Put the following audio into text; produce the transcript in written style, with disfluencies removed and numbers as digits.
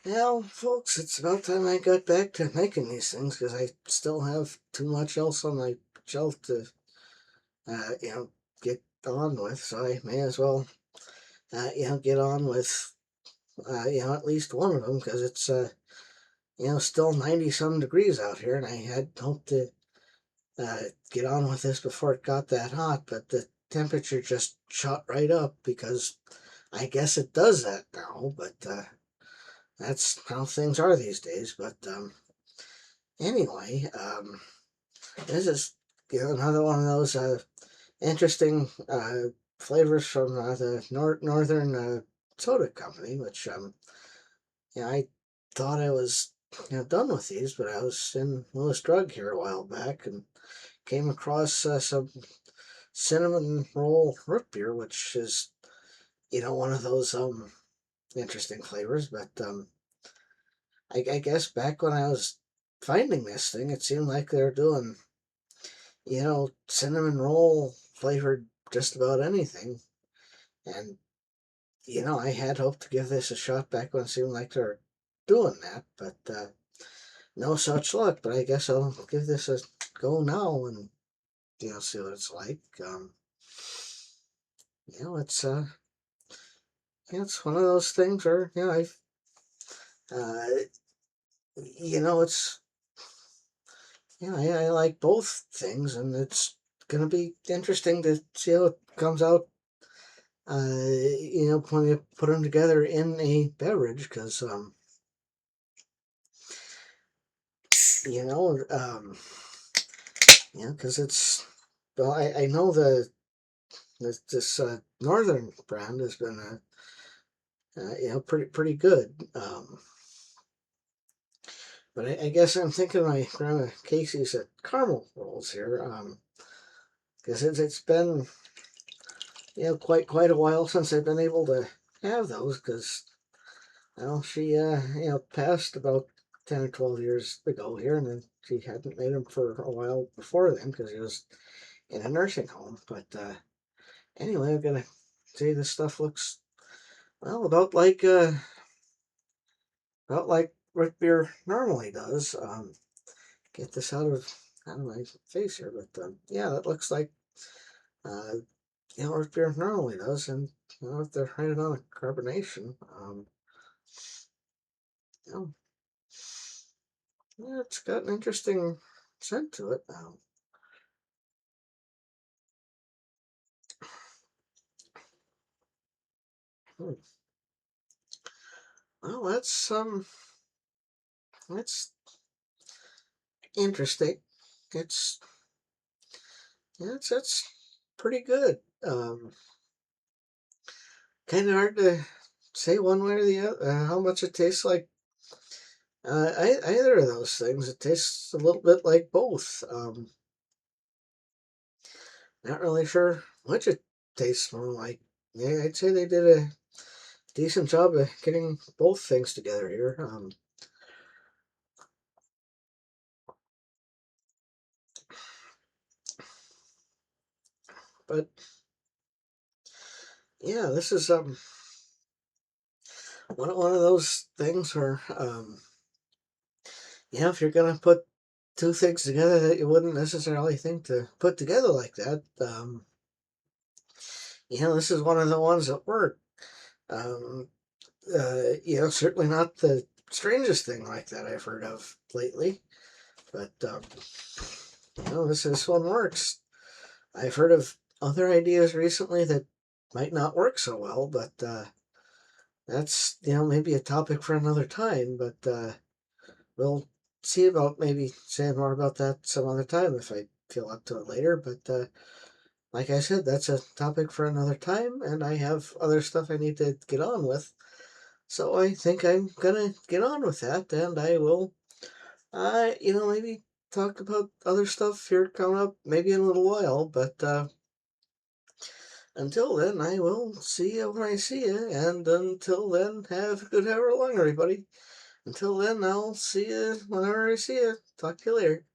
Well, folks, it's about time I got back to making these things because I still have too much else on my shelf to, uh, you know, get on with. So I may as well, get on with, at least one of them because it's, still 90 some degrees out here, and I had hoped to get on with this before it got that hot, but the temperature just shot right up because I guess it does that now, but that's how things are these days. But anyway, this is another one of those interesting flavors from the Northern Soda Company, which I thought I was done with these, but I was in Lewis Drug here a while back and came across some cinnamon roll root beer, which is one of those interesting flavors. But I guess back when I was finding this thing, it seemed like they were doing cinnamon roll flavored just about anything. And, I had hoped to give this a shot back when it seemed like they were doing that, but no such luck. But I guess I'll give this a go now and, see what it's like. It's, it's one of those things where, uh, it's, I like both things, and it's going to be interesting to see how it comes out when you put them together in a beverage, because, you know, um, because it's, well, I know this Northern brand has been, pretty good. But I guess I'm thinking my Grandma Casey's at caramel rolls here, because it's been, quite a while since I've been able to have those, because well, she, passed about 10 or 12 years ago here, and then she hadn't made them for a while before then because she was in a nursing home. But anyway, I'm gonna say this stuff looks, well, about like root beer normally does. Get this out of my face here, but yeah, that looks like uh, root beer normally does, and if they're rated on a carbonation, you know, yeah, it's got an interesting scent to it. Hmm. Well, that's interesting. It's it's pretty good. Kind of hard to say one way or the other how much it tastes like. Either of those things. It tastes a little bit like both. Not really sure which it tastes more like. Yeah, I'd say they did a decent job of getting both things together here. But yeah, this is one of those things where if you're gonna put two things together that you wouldn't necessarily think to put together like that, this is one of the ones that work. Um, certainly not the strangest thing like that I've heard of lately, but this one works. I've heard of other ideas recently that might not work so well, but that's maybe a topic for another time. But we'll see about maybe saying more about that some other time if I feel up to it later. But like I said, that's a topic for another time, and I have other stuff I need to get on with. So I think I'm gonna get on with that, and I will, maybe talk about other stuff here coming up maybe in a little while. But until then, I will see you when I see you, and until then, have a good however long, everybody. Until then, I'll see you whenever I see you. Talk to you later.